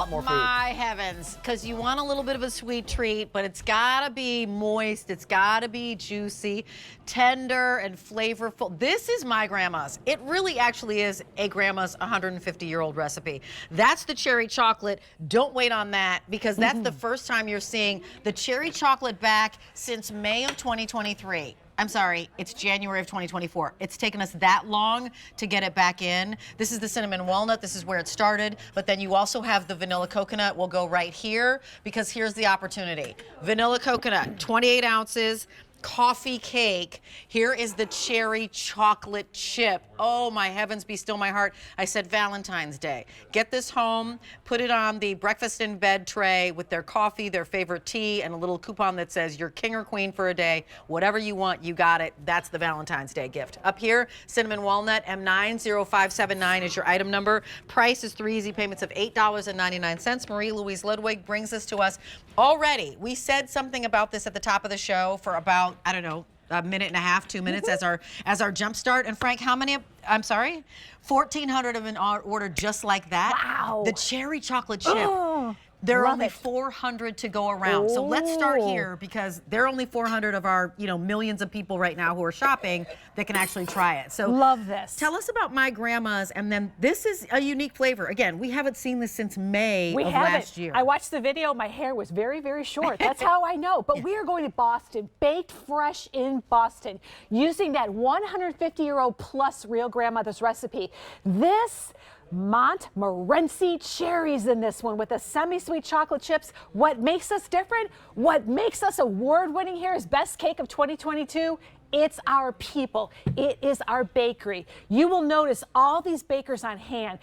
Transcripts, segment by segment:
lot more food. My heavens, because you want a little bit of a sweet treat, but it's gotta be moist, it's gotta be juicy, tender and flavorful. This is my grandma's. It really actually is a grandma's 150-year-old recipe. That's the cherry chocolate. Don't wait on that, because that's the first time you're seeing the cherry chocolate back since May of 2023. I'm sorry, it's January of 2024. It's taken us that long to get it back in. This is the cinnamon walnut. This is where it started. But then you also have the vanilla coconut. We'll go right here, because here's the opportunity. Vanilla coconut, 28 ounces. Coffee cake. Here is the cherry chocolate chip. Oh, my heavens, be still my heart. I said Valentine's Day. Get this home, put it on the breakfast in bed tray with their coffee, their favorite tea, and a little coupon that says you're king or queen for a day. Whatever you want, you got it. That's the Valentine's Day gift. Up here, cinnamon walnut, M90579 is your item number. Price is 3 easy payments of $8.99. Marie Louise Ludwig brings this to us already. We said something about this at the top of the show for about, I don't know, a minute and a half, 2 minutes as our jump start. And Frank, how many? I'm sorry, 1,400 have been ordered just like that. Wow. The cherry chocolate chip. There are only 400 to go around. So let's start here, because there are only 400 of our, millions of people right now who are shopping that can actually try it. So love this. Tell us about my grandma's, and then this is a unique flavor. Again, we haven't seen this since May of last year. I watched the video. My hair was very, very short. That's how I know. But we are going to Boston, baked fresh in Boston, using that 150-year-old plus real grandmother's recipe. This Montmorency cherries in this one with the semi-sweet chocolate chips. What makes us different? What makes us award-winning here is Best Cake of 2022? It's our people. It is our bakery. You will notice all these bakers on hand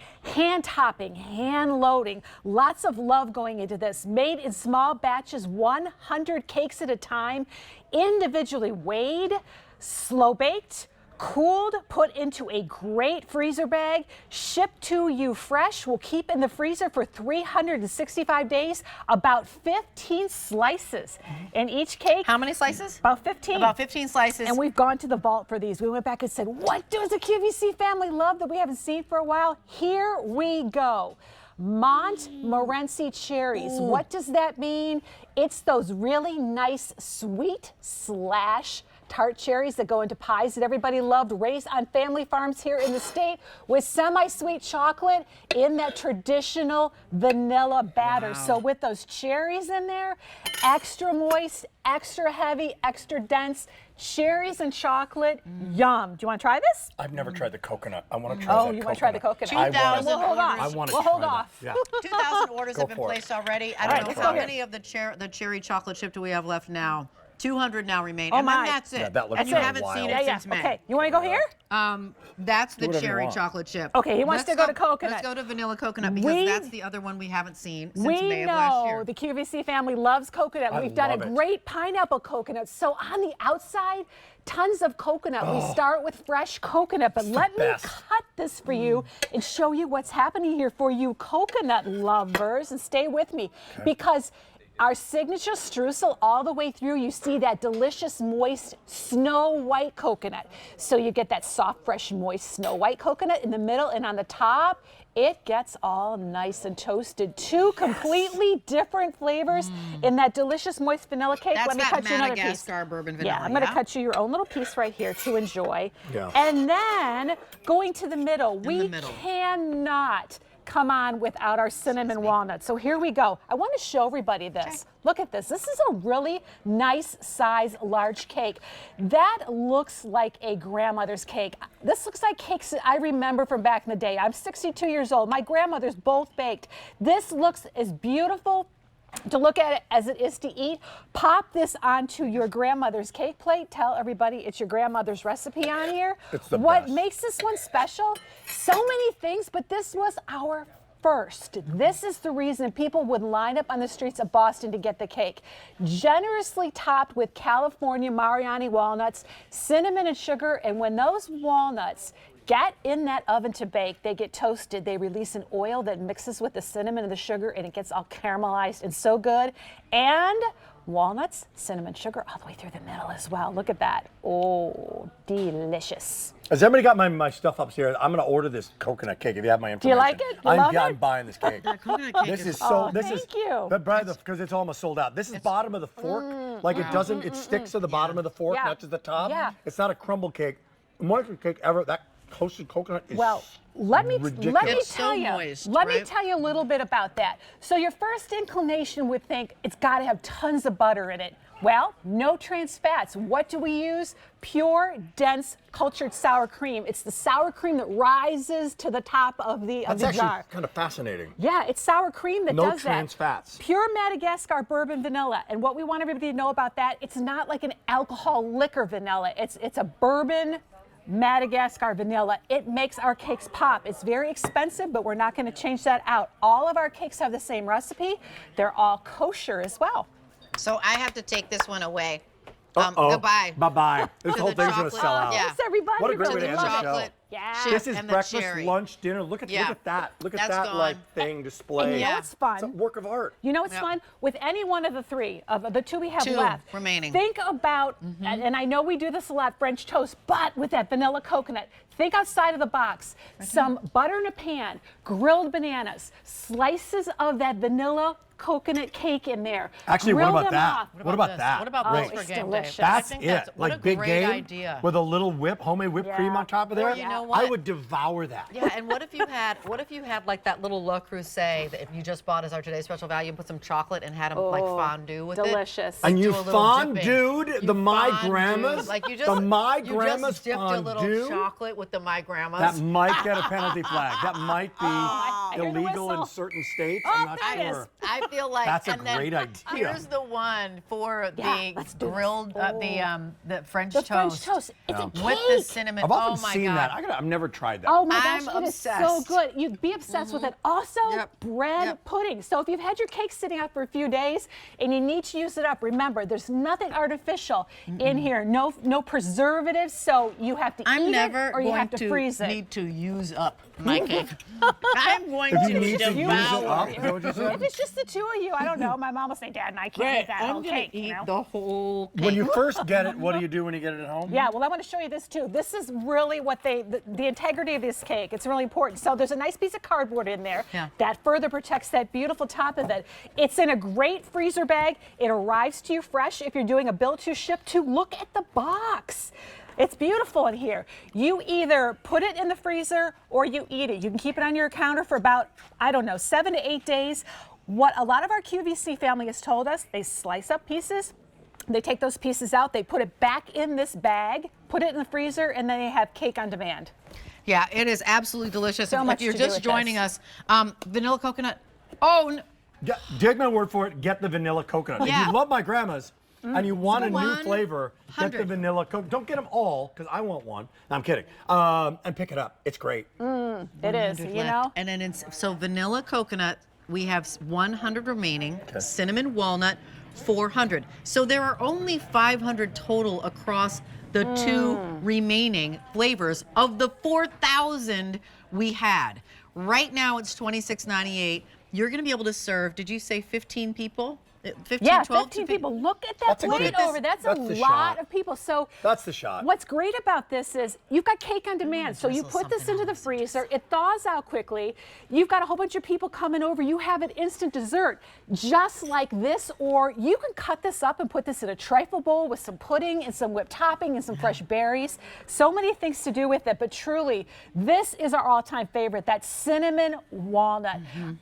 topping, hand loading, lots of love going into this. Made in small batches, 100 cakes at a time, individually weighed, slow baked, cooled, put into a great freezer bag, shipped to you fresh, will keep in the freezer for 365 days, about 15 slices in each cake. How many slices? About 15. About 15 slices. And we've gone to the vault for these. We went back and said, what does the QVC family love that we haven't seen for a while? Here we go. Montmorency cherries. What does that mean? It's those really nice sweet / tart cherries that go into pies that everybody loved, raised on family farms here in the state, with semi-sweet chocolate in that traditional vanilla batter. So with those cherries in there, extra moist, extra heavy, extra dense, cherries and chocolate, yum. Do you want to try this? I've never tried the coconut. I want to try that Oh, you want to try the coconut? 2,000 We'll hold orders. off. I want to We'll hold off. Yeah. 2,000 orders have been for it. placed already. I All don't right, know let's how go here. many of the cherry chocolate chip do we have left now. 200 now remain. Oh and my. then that's it. Yeah, that looks and you really haven't wild. seen Yeah, it yeah. since May. Okay, you want to go here? That's the whatever you cherry want. chocolate chip. Okay, he wants to go to coconut. Let's go to vanilla coconut, because that's the other one we haven't seen since May of last year. The QVC family loves coconut. We've done a love it. great pineapple coconut. So on the outside, tons of coconut. We start with fresh coconut, but let me best. cut this for you and show you what's happening here for you coconut lovers. And stay with me, because our signature streusel all the way through, you see that delicious, moist, snow white coconut. So you get that soft, fresh, moist, snow white coconut in the middle, and on the top, it gets all nice and toasted. Two completely different flavors in that delicious, moist vanilla cake. That's Let me that cut you another piece. Madagascar bourbon vanilla. Yeah, I'm going to cut you your own little piece right here to enjoy. Yeah. And then going to the middle, we middle. cannot come on without our cinnamon walnut. So here we go. I want to show everybody this. Look at this. This is a really nice size large cake. That looks like a grandmother's cake. This looks like cakes that I remember from back in the day. I'm 62 years old. My grandmothers both baked. This looks as beautiful to look at it as it is to eat. Pop this onto your grandmother's cake plate. Tell everybody it's your grandmother's recipe on here. It's the What best. makes this one special? So many things, but this was our first. This is the reason people would line up on the streets of Boston to get the cake. Generously topped with California Mariani walnuts, cinnamon and sugar, and when those walnuts get in that oven to bake. They get toasted. They release an oil that mixes with the cinnamon and the sugar, and it gets all caramelized and so good. And walnuts, cinnamon, sugar all the way through the middle as well. Look at that. Oh, delicious. Has everybody got my stuff upstairs? I'm going to order this coconut cake if you have my Do you information. like it? You love it? I'm buying this cake. Coconut cake This is Oh, this thank is you. But because it's almost sold out. This is bottom of the fork. Like it doesn't, it sticks to the bottom of the fork, Yeah. not to the top. Yeah. It's not a crumble cake. Moist cake ever. That toasted coconut is Well, let me ridiculous. It's tell so you. moist, Let me right? tell you a little bit about that. So your first inclination would think it's got to have tons of butter in it. Well, no trans fats. What do we use? Pure, dense, cultured sour cream. It's the sour cream that rises to the top of the That's jar. actually kind of fascinating. Yeah, it's sour cream that No does trans that. fats. Pure Madagascar bourbon vanilla. And what we want everybody to know about that, it's not like an alcohol liquor vanilla. It's a bourbon Madagascar vanilla. It makes our cakes pop. It's very expensive, but we're not going to change that out. All of our cakes have the same recipe. They're all kosher as well. So I have to take this one away. Uh-oh. Goodbye. Bye-bye. This To whole the thing's going to chocolate. sell out. Yeah. Thanks, everybody. What a great Really way to end the the show. chocolate. Yeah. chip This is and the breakfast, cherry. lunch, dinner. Look at that. Look at That's that gone. like thing display. You know Yeah. what's fun? It's a work of art. You know what's Yep. fun? With any one of the three, of the two we have Two left, remaining. think about, and I know we do this a lot, French toast, but with that vanilla coconut, think outside of the box. Some butter in a pan, grilled bananas, slices of that vanilla coconut cake in there. Actually, Grill what about them that? off. What about this? that? What about Wait. this for It's game delicious. day? I That's think it. what a Like big great game idea. with a little homemade whipped cream Yeah. on top of there. Or you know I what? would devour that. Yeah, and what if you had like that little Le Creuset that if you just bought as our today's special value and put some chocolate and had them like fondue with delicious. it? And you do a little fondued dipping. the You My fondued, Grandma's? like you just The My you Grandma's just dipped a little fondue? chocolate with the My Grandma's. That might get a penalty flag. That might be I hear the illegal in whistle. certain states. Oh, I'm not there it is. sure. I feel like That's a and then great idea. Here's the one for Yeah, let's the do this. grilled the French The toast. French toast. It's a cake. with the cinnamon. I've often oh my seen God. that. I've never tried that. Oh my I'm gosh, it is so obsessed. good. You'd be obsessed with it. Also, Yep. bread Yep. pudding. So if you've had your cake sitting out for a few days and you need to use it up, remember, there's nothing artificial in here. No preservatives, so you have to I'm eat never it or you going have to freeze it. need to use up my cake. I'm going If to you need to use it devour up, is that what you If said? it's just the two of you, I don't know. My mom will say, Dad and I can't eat that I'm whole gonna cake. eat you know? the whole cake. When you first get it, what do you do when you get it at home? Yeah, well, I want to show you this too. This is really what the integrity of this cake. It's really important. So there's a nice piece of cardboard in there Yeah. that further protects that beautiful top of it. It's in a great freezer bag. It arrives to you fresh if you're doing a bill to ship to. Look at the box. It's beautiful in here. You either put it in the freezer or you eat it. You can keep it on your counter for about, I don't know, 7 to 8 days. What a lot of our QVC family has told us, they slice up pieces. They take those pieces out, they put it back in this bag, put it in the freezer, and then they have cake on demand. Yeah, it is absolutely delicious. So If much you're to do just with joining this. us, vanilla coconut. Oh, Take my word for it. Get the vanilla coconut. If Yeah. you love My Grandma's and you want a new 100. flavor, get the vanilla coconut. Don't get them all because I want one. No, I'm kidding. And pick it up. It's great. It is, you left. know? And then so vanilla coconut, we have 100 remaining. Cinnamon walnut, 400. So there are only 500 total across the two remaining flavors of the 4,000 we had. Right now it's $26.98. You're going to be able to serve, did you say 15 people? 15, Yeah, 12 15 people. Look at that That's a plate good- over. That's a that's the lot shot. of people. So That's the shot. what's great about this is you've got cake on demand. So you drizzle put this something into the on this. freezer. It thaws out quickly. You've got a whole bunch of people coming over. You have an instant dessert just like this. Or you can cut this up and put this in a trifle bowl with some pudding and some whipped topping and some fresh berries. So many things to do with it. But truly, this is our all-time favorite, that cinnamon walnut.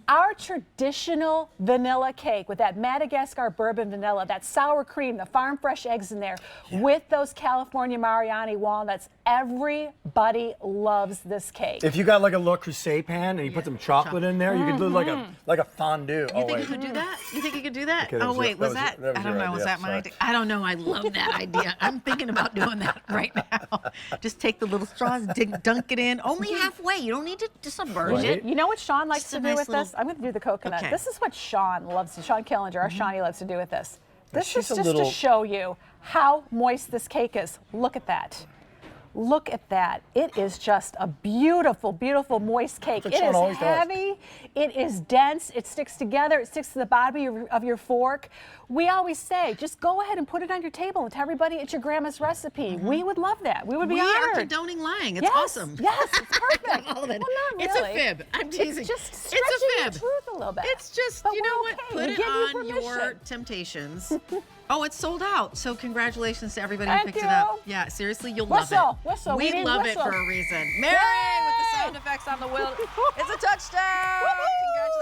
Our traditional vanilla cake with that Madagascar bourbon vanilla, that sour cream, the farm fresh eggs in there, with those California Mariani walnuts. Everybody loves this cake. If you got like a Le Creuset pan and you put some chocolate in there, you could do like a fondue. You think you could do that? You think you could do that? Okay, that oh was wait, your- was that was that? I your don't know. Was idea, that my sorry. idea? I don't know. I love that idea. I'm thinking about doing that right now. Just take the little straws, dunk it in, only halfway. You don't need to submerge Right. it. You know what Sean likes Just to a do nice with little- this? I'm going to do the coconut. Okay. This is what Sean loves. Sean Killinger, our Shawnee, loves to do with this. This she's is a just little- to show you how moist this cake is. Look at that. Look at that. It is just a beautiful, beautiful moist cake. That's what It Sean is always does. heavy. It is dense. It sticks together. It sticks to the bottom of your fork. We always say, just go ahead and put it on your table and tell everybody it's your grandma's recipe. We would love that. We would be We are honored. condoning lying. It's Yes, awesome. Yes, it's perfect. All of it. Well, not It's a really. fib. I'm teasing. It's just It's stretching a the fib. truth a little bit. It's just, But you know we're what? okay. Put We it give you on your permission. temptations. Oh, it's sold out. So congratulations to everybody Thank who picked it up. you. Yeah, seriously, you'll Whistle, love it. whistle. We We need love whistle. it for a reason. Mary with the sound effects on the wheel. It's a touchdown. Congratulations.